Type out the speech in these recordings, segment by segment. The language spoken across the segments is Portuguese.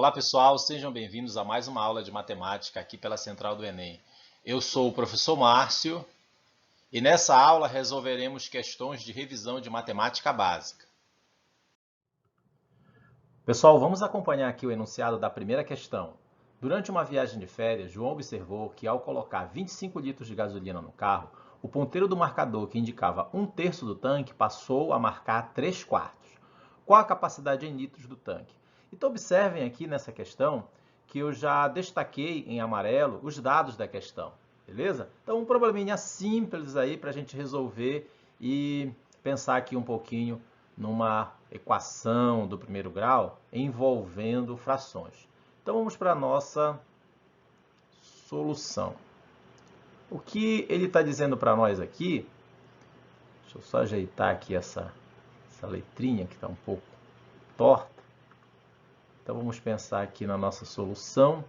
Olá pessoal, sejam bem-vindos a mais uma aula de matemática aqui pela Central do Enem. Eu sou o professor Márcio e nessa aula resolveremos questões de revisão de matemática básica. Pessoal, vamos acompanhar aqui o enunciado da primeira questão. Durante uma viagem de férias, João observou que ao colocar 25 litros de gasolina no carro, o ponteiro do marcador que indicava 1/3 do tanque passou a marcar 3/4. Qual a capacidade em litros do tanque? Então, observem aqui nessa questão que eu já destaquei em amarelo os dados da questão, beleza? Então, um probleminha simples aí para a gente resolver e pensar aqui um pouquinho numa equação do primeiro grau envolvendo frações. Então, vamos para a nossa solução. O que ele está dizendo para nós aqui, deixa eu só ajeitar aqui essa letrinha que está um pouco torta. Então, vamos pensar aqui na nossa solução.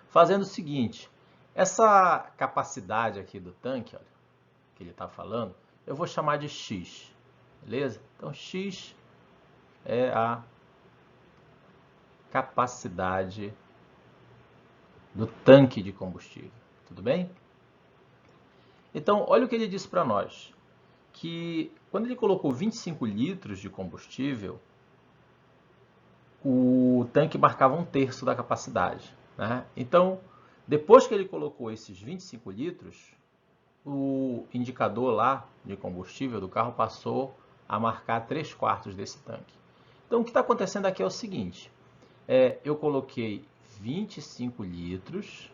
Fazendo o seguinte, essa capacidade aqui do tanque, olha, que ele está falando, eu vou chamar de X, beleza? Então, X é a capacidade do tanque de combustível, tudo bem? Então, olha o que ele disse para nós, que quando ele colocou 25 litros de combustível, o tanque marcava 1/3 da capacidade, né? Então, depois que ele colocou esses 25 litros, o indicador lá de combustível do carro passou a marcar 3/4 desse tanque. Então, o que está acontecendo aqui é o seguinte, eu coloquei 25 litros,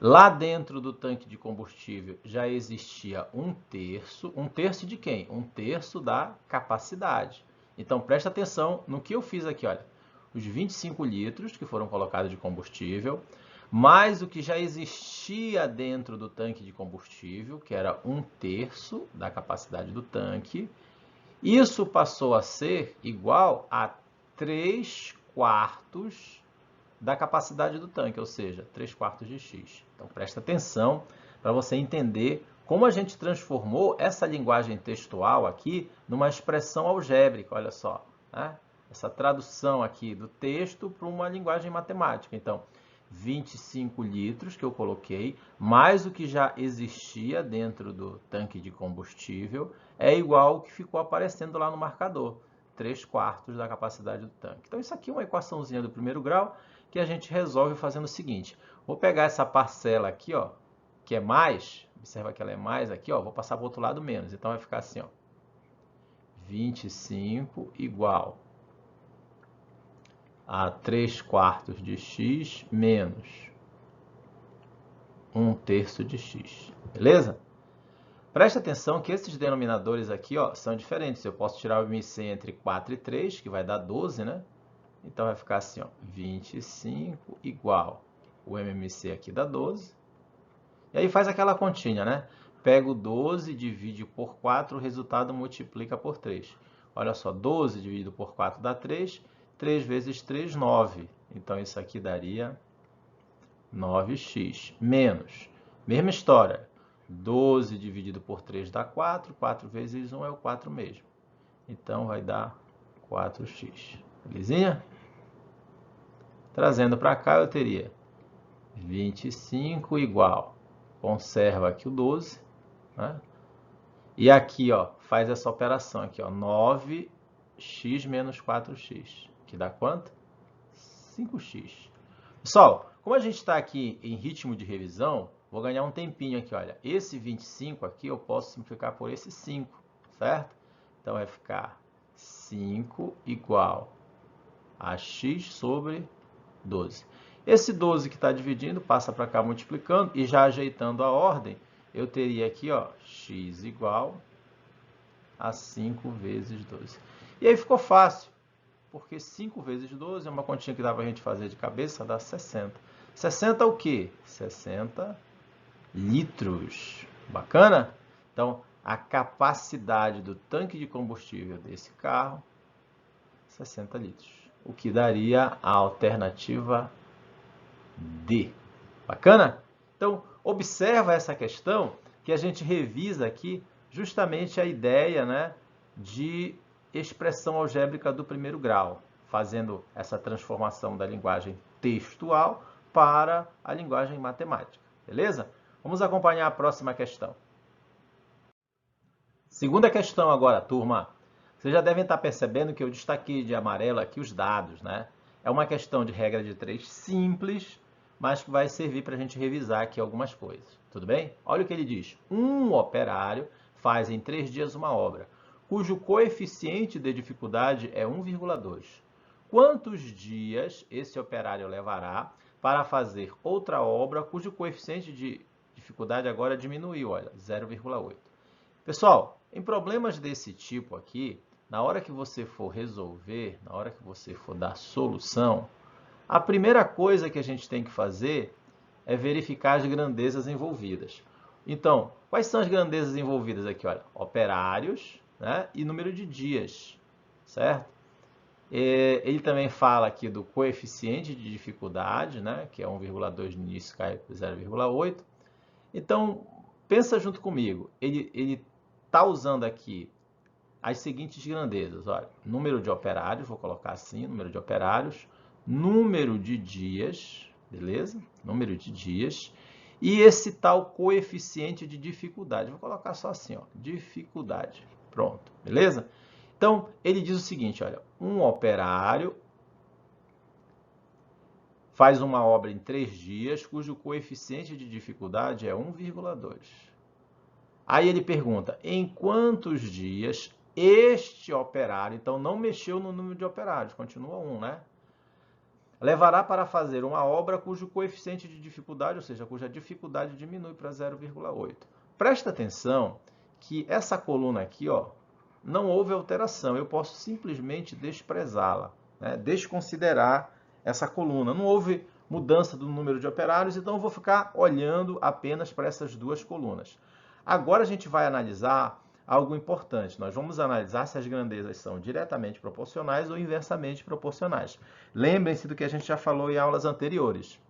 lá dentro do tanque de combustível já existia 1/3. 1/3 de quem? 1/3 da capacidade. Então, presta atenção no que eu fiz aqui, olha. Os 25 litros que foram colocados de combustível, mais o que já existia dentro do tanque de combustível, que era 1/3 da capacidade do tanque. Isso passou a ser igual a 3/4 da capacidade do tanque, ou seja, 3/4 de x. Então, presta atenção para você entender como a gente transformou essa linguagem textual aqui numa expressão algébrica, olha só, né? Essa tradução aqui do texto para uma linguagem matemática. Então, 25 litros que eu coloquei, mais o que já existia dentro do tanque de combustível, é igual ao que ficou aparecendo lá no marcador, 3/4 da capacidade do tanque. Então, isso aqui é uma equaçãozinha do primeiro grau, que a gente resolve fazendo o seguinte, vou pegar essa parcela aqui, ó, que é mais, observa que ela é mais aqui, ó, vou passar para o outro lado menos, então vai ficar assim, ó, 25 igual a 3/4 de x menos 1/3 de x, beleza? Presta atenção que esses denominadores aqui, ó, são diferentes, eu posso tirar o MC entre 4 e 3, que vai dar 12, né? Então, vai ficar assim, ó, 25 igual, o MMC aqui dá 12. E aí faz aquela continha, né? Pega o 12, divide por 4, o resultado multiplica por 3. Olha só, 12 dividido por 4 dá 3. 3 vezes 3, 9. Então, isso aqui daria 9x. Menos, mesma história. 12 dividido por 3 dá 4. 4 vezes 1 é o 4 mesmo. Então, vai dar 4x. Belezinha? Trazendo para cá, eu teria 25 igual, conserva aqui o 12, né? E aqui, ó, faz essa operação aqui, ó, 9x menos 4x, que dá quanto? 5x. Pessoal, como a gente está aqui em ritmo de revisão, vou ganhar um tempinho aqui, olha. Esse 25 aqui eu posso simplificar por esse 5, certo? Então, vai ficar 5 igual a x sobre 12. Esse 12 que está dividindo passa para cá multiplicando e já ajeitando a ordem, eu teria aqui, ó, x igual a 5 vezes 12. E aí ficou fácil, porque 5 vezes 12 é uma continha que dá para a gente fazer de cabeça, dá 60. 60 o quê? 60 litros. Bacana? Então, a capacidade do tanque de combustível desse carro, 60 litros. O que daria a alternativa D. Bacana? Então, observa essa questão que a gente revisa aqui justamente a ideia, né, de expressão algébrica do primeiro grau, fazendo essa transformação da linguagem textual para a linguagem matemática. Beleza? Vamos acompanhar a próxima questão. Segunda questão agora, turma. Vocês já devem estar percebendo que eu destaquei de amarelo aqui os dados, né? É uma questão de regra de 3 simples, mas que vai servir para a gente revisar aqui algumas coisas. Tudo bem? Olha o que ele diz. Um operário faz em 3 dias uma obra, cujo coeficiente de dificuldade é 1,2. Quantos dias esse operário levará para fazer outra obra cujo coeficiente de dificuldade agora diminuiu, olha, 0,8? Pessoal, em problemas desse tipo aqui, na hora que você for resolver, na hora que você for dar solução, a primeira coisa que a gente tem que fazer é verificar as grandezas envolvidas. Então, quais são as grandezas envolvidas aqui? Olha, operários, né, e número de dias, certo? Ele também fala aqui do coeficiente de dificuldade, né, que é 1,2 no início, cai para 0,8. Então, pensa junto comigo. Ele está usando aqui as seguintes grandezas. Olha, número de operários, vou colocar assim, número de operários, número de dias, beleza? Número de dias. E esse tal coeficiente de dificuldade. Vou colocar só assim, ó, dificuldade. Pronto, beleza? Então, ele diz o seguinte, olha, um operário faz uma obra em 3 dias, cujo coeficiente de dificuldade é 1,2. Aí ele pergunta, em quantos dias este operário, então não mexeu no número de operários, continua 1, né? Levará para fazer uma obra cujo coeficiente de dificuldade, ou seja, cuja dificuldade diminui para 0,8. Presta atenção que essa coluna aqui, ó, não houve alteração, eu posso simplesmente desprezá-la, né? Desconsiderar essa coluna. Não houve mudança do número de operários, então eu vou ficar olhando apenas para essas duas colunas. Agora a gente vai analisar algo importante. Nós vamos analisar se as grandezas são diretamente proporcionais ou inversamente proporcionais. Lembrem-se do que a gente já falou em aulas anteriores.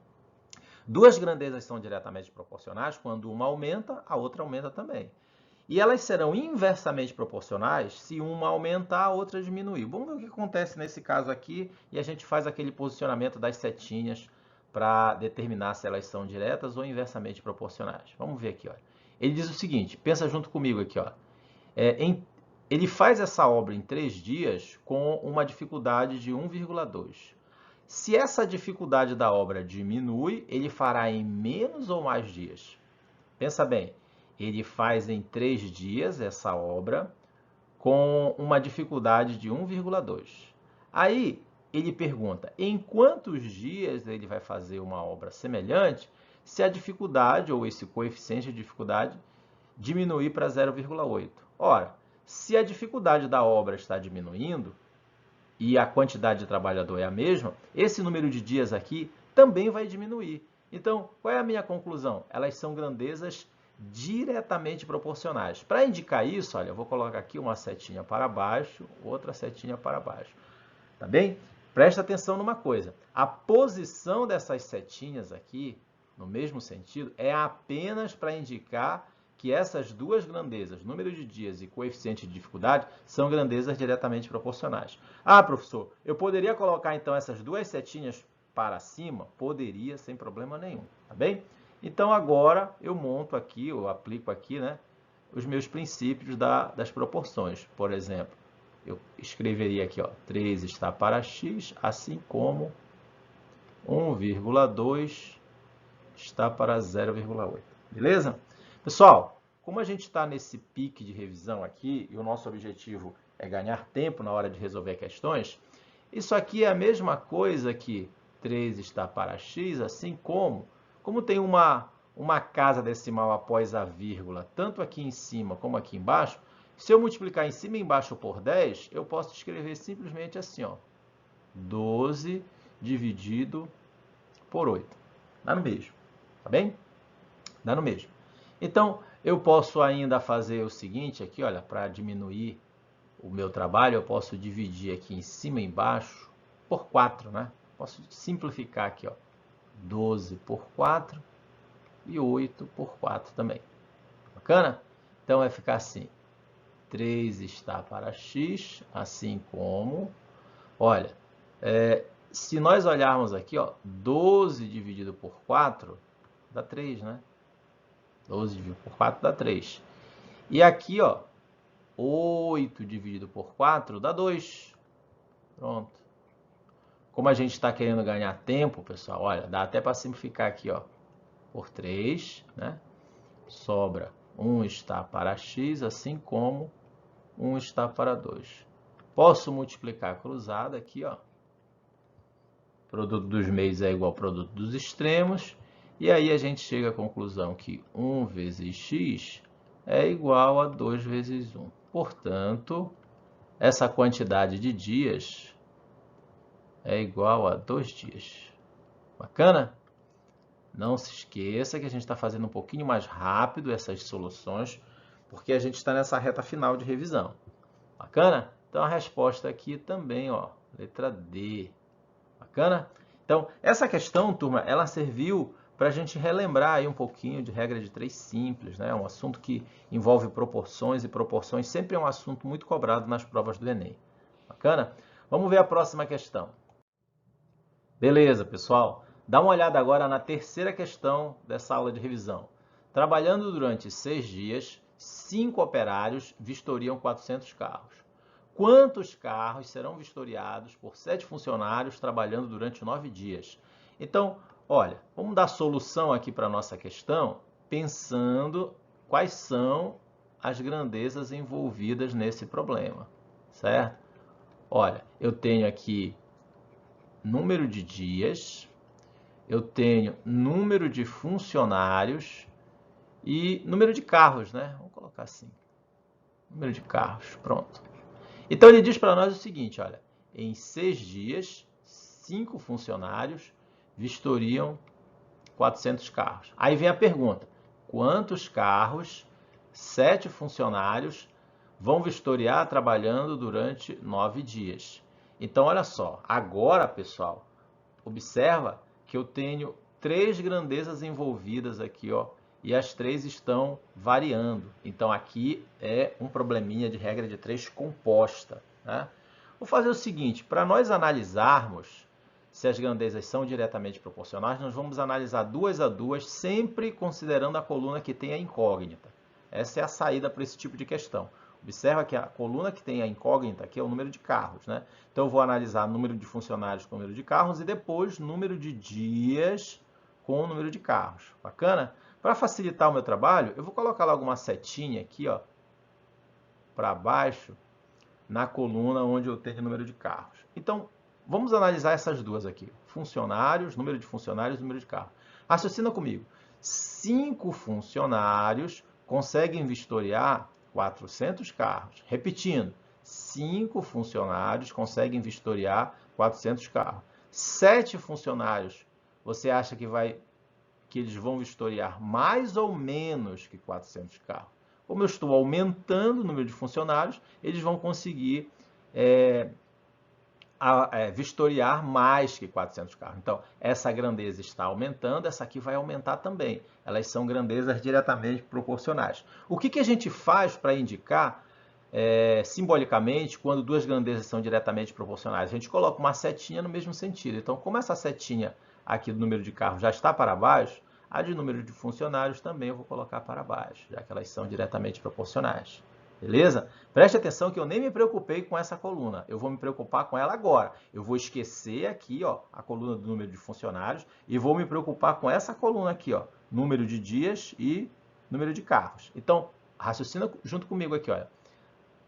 Duas grandezas são diretamente proporcionais quando uma aumenta, a outra aumenta também. E elas serão inversamente proporcionais se uma aumentar, a outra diminuir. Vamos ver o que acontece nesse caso aqui e a gente faz aquele posicionamento das setinhas para determinar se elas são diretas ou inversamente proporcionais. Vamos ver aqui, olha. Ele diz o seguinte, pensa junto comigo aqui, ó. Ele faz essa obra em 3 dias com uma dificuldade de 1,2. Se essa dificuldade da obra diminui, ele fará em menos ou mais dias? Pensa bem, ele faz em 3 dias essa obra com uma dificuldade de 1,2. Aí ele pergunta, em quantos dias ele vai fazer uma obra semelhante se a dificuldade ou esse coeficiente de dificuldade diminuir para 0,8? Ora, se a dificuldade da obra está diminuindo e a quantidade de trabalhador é a mesma, esse número de dias aqui também vai diminuir. Então, qual é a minha conclusão? Elas são grandezas diretamente proporcionais. Para indicar isso, olha, eu vou colocar aqui uma setinha para baixo, outra setinha para baixo. Tá bem? Presta atenção numa coisa. A posição dessas setinhas aqui, no mesmo sentido, é apenas para indicar que essas duas grandezas, número de dias e coeficiente de dificuldade, são grandezas diretamente proporcionais. Ah, professor, eu poderia colocar então essas duas setinhas para cima? Poderia, sem problema nenhum, tá bem? Então agora eu monto aqui, eu aplico aqui, né, os meus princípios das proporções. Por exemplo, eu escreveria aqui, ó, 3 está para x, assim como 1,2 está para 0,8. Beleza? Pessoal, como a gente está nesse pique de revisão aqui, e o nosso objetivo é ganhar tempo na hora de resolver questões, isso aqui é a mesma coisa que 3 está para x, assim como tem uma casa decimal após a vírgula, tanto aqui em cima como aqui embaixo, se eu multiplicar em cima e embaixo por 10, eu posso escrever simplesmente assim, ó, 12 dividido por 8. Dá no mesmo, tá bem? Dá no mesmo. Então, eu posso ainda fazer o seguinte aqui, olha, para diminuir o meu trabalho, eu posso dividir aqui em cima e embaixo por 4, né? Posso simplificar aqui, ó, 12 por 4 e 8 por 4 também. Bacana? Então, vai ficar assim. 3 está para x, assim como... Olha, se nós olharmos aqui, ó, 12 dividido por 4, dá 3, né? 12 dividido por 4 dá 3. E aqui, ó, 8 dividido por 4 dá 2. Pronto. Como a gente está querendo ganhar tempo, pessoal, olha, dá até para simplificar aqui, ó, por 3, né? Sobra 1 está para x, assim como 1 está para 2. Posso multiplicar cruzado aqui, ó. Produto dos meios é igual ao produto dos extremos. E aí a gente chega à conclusão que 1 vezes x é igual a 2 vezes 1. Portanto, essa quantidade de dias é igual a 2 dias. Bacana? Não se esqueça que a gente está fazendo um pouquinho mais rápido essas soluções, porque a gente está nessa reta final de revisão. Bacana? Então, a resposta aqui também, ó, letra D. Bacana? Então, essa questão, turma, ela serviu para a gente relembrar aí um pouquinho de regra de 3 simples, né? Um assunto que envolve proporções, e proporções sempre é um assunto muito cobrado nas provas do Enem. Bacana? Vamos ver a próxima questão. Beleza, pessoal. Dá uma olhada agora na terceira questão dessa aula de revisão. Trabalhando durante 6 dias, 5 operários vistoriam 400 carros. Quantos carros serão vistoriados por 7 funcionários trabalhando durante 9 dias? Então, olha, vamos dar solução aqui para a nossa questão, pensando quais são as grandezas envolvidas nesse problema, certo? Olha, eu tenho aqui número de dias, eu tenho número de funcionários e número de carros, né? Vamos colocar assim, número de carros, pronto. Então, ele diz para nós o seguinte, olha, em 6 dias, 5 funcionários vistoriam 400 carros. Aí vem a pergunta, quantos carros 7 funcionários vão vistoriar trabalhando durante 9 dias? Então, olha só, agora, pessoal, observa que eu tenho 3 grandezas envolvidas aqui, ó, e as 3 estão variando. Então, aqui é um probleminha de regra de 3 composta, né? Vou fazer o seguinte, para nós analisarmos se as grandezas são diretamente proporcionais, nós vamos analisar 2 a 2, sempre considerando a coluna que tem a incógnita. Essa é a saída para esse tipo de questão. Observa que a coluna que tem a incógnita aqui é o número de carros, né? Então, eu vou analisar número de funcionários com número de carros e depois número de dias com o número de carros. Bacana? Para facilitar o meu trabalho, eu vou colocar logo uma setinha aqui, ó, para baixo, na coluna onde eu tenho o número de carros. Então, vamos analisar essas duas aqui. Funcionários, número de funcionários, número de carros. Raciocina comigo. 5 funcionários conseguem vistoriar 400 carros. Repetindo, 5 funcionários conseguem vistoriar 400 carros. 7 funcionários, você acha que eles vão vistoriar mais ou menos que 400 carros? Como eu estou aumentando o número de funcionários, eles vão conseguir vistoriar mais que 400 carros. Então, essa grandeza está aumentando, essa aqui vai aumentar também. Elas são grandezas diretamente proporcionais. O que a gente faz para indicar simbolicamente quando duas grandezas são diretamente proporcionais? A gente coloca uma setinha no mesmo sentido. Então, como essa setinha aqui do número de carros já está para baixo, a de número de funcionários também eu vou colocar para baixo, já que elas são diretamente proporcionais. Beleza? Preste atenção que eu nem me preocupei com essa coluna. Eu vou me preocupar com ela agora. Eu vou esquecer aqui, ó, a coluna do número de funcionários e vou me preocupar com essa coluna aqui, ó, número de dias e número de carros. Então, raciocina junto comigo aqui, olha.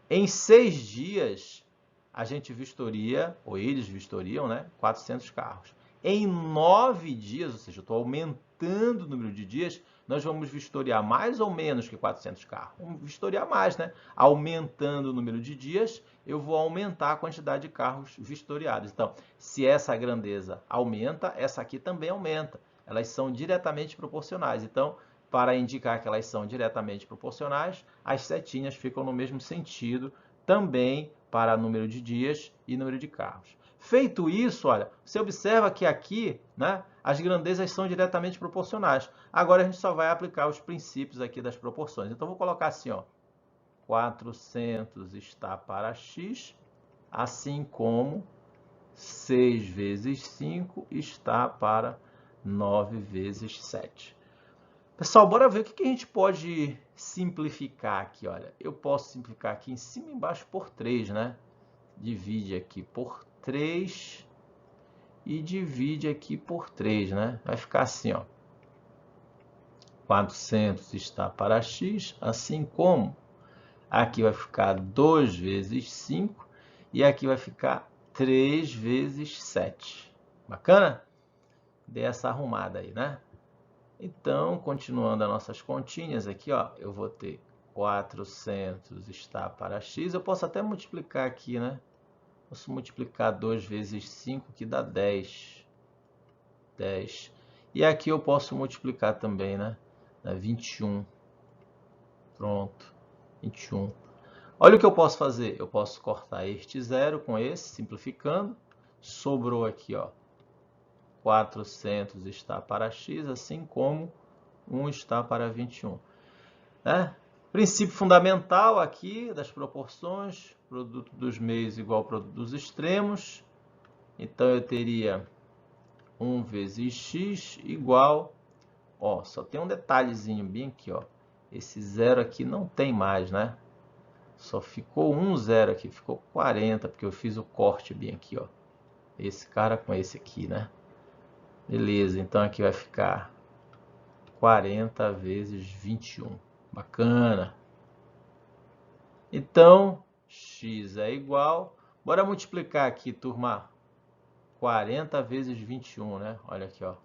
Em 6 dias, a gente vistoria, ou eles vistoriam, né, 400 carros. Em 9 dias, ou seja, eu estou aumentando o número de dias, nós vamos vistoriar mais ou menos que 400 carros. Vamos vistoriar mais, né? Aumentando o número de dias, eu vou aumentar a quantidade de carros vistoriados. Então, se essa grandeza aumenta, essa aqui também aumenta. Elas são diretamente proporcionais. Então, para indicar que elas são diretamente proporcionais, as setinhas ficam no mesmo sentido, também para número de dias e número de carros. Feito isso, olha, você observa que aqui, né, as grandezas são diretamente proporcionais. Agora a gente só vai aplicar os princípios aqui das proporções. Então, vou colocar assim, ó, 400 está para x, assim como 6 vezes 5 está para 9 vezes 7. Pessoal, bora ver o que a gente pode simplificar aqui, olha. Eu posso simplificar aqui em cima e embaixo por 3, né? Divide aqui por 3 e divide aqui por 3, né? Vai ficar assim, ó. 400 está para x, assim como aqui vai ficar 2 vezes 5 e aqui vai ficar 3 vezes 7. Bacana? Dê essa arrumada aí, né? Então, continuando as nossas continhas aqui, ó, eu vou ter 400 está para x. Eu posso até multiplicar aqui, né? Posso multiplicar 2 vezes 5, que dá 10. 10. E aqui eu posso multiplicar também, né? 21. Pronto. 21. Olha o que eu posso fazer. Eu posso cortar este zero com esse, simplificando. Sobrou aqui, ó. 400 está para x, assim como 1 está para 21. Né? Princípio fundamental aqui das proporções, produto dos meios igual ao produto dos extremos. Então, eu teria 1 vezes x igual, ó, só tem um detalhezinho bem aqui, ó. Esse zero aqui não tem mais, né? Só ficou um zero aqui, ficou 40, porque eu fiz o corte bem aqui, ó. Esse cara com esse aqui, né? Beleza, então aqui vai ficar 40 vezes 21. Bacana. Então, x é igual... Bora multiplicar aqui, turma. 40 vezes 21, né? Olha aqui, ó.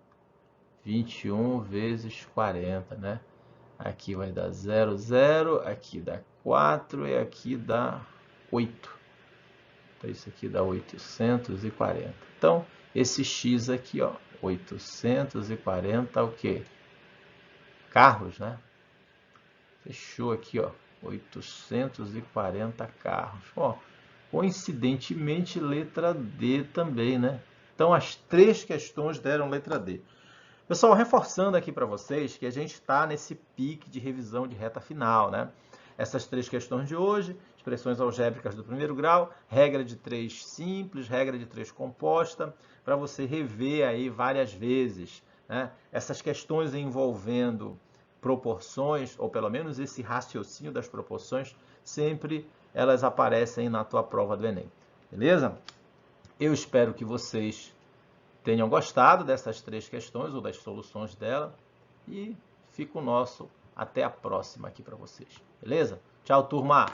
21 vezes 40, né? Aqui vai dar 0, 0. Aqui dá 4 e aqui dá 8. Então, isso aqui dá 840. Então, esse x aqui, ó, 840 o quê? Carros, né? Fechou aqui, ó, 840 carros. Ó, coincidentemente, letra D também, né? Então, as 3 questões deram letra D. Pessoal, reforçando aqui para vocês que a gente está nesse pique de revisão de reta final, né? Essas 3 questões de hoje, expressões algébricas do primeiro grau, regra de 3 simples, regra de 3 composta, para você rever aí várias vezes, né? Essas questões envolvendo proporções, ou pelo menos esse raciocínio das proporções, sempre elas aparecem na tua prova do Enem. Beleza? Eu espero que vocês tenham gostado dessas 3 questões ou das soluções dela. E fica o nosso até a próxima aqui para vocês. Beleza? Tchau, turma!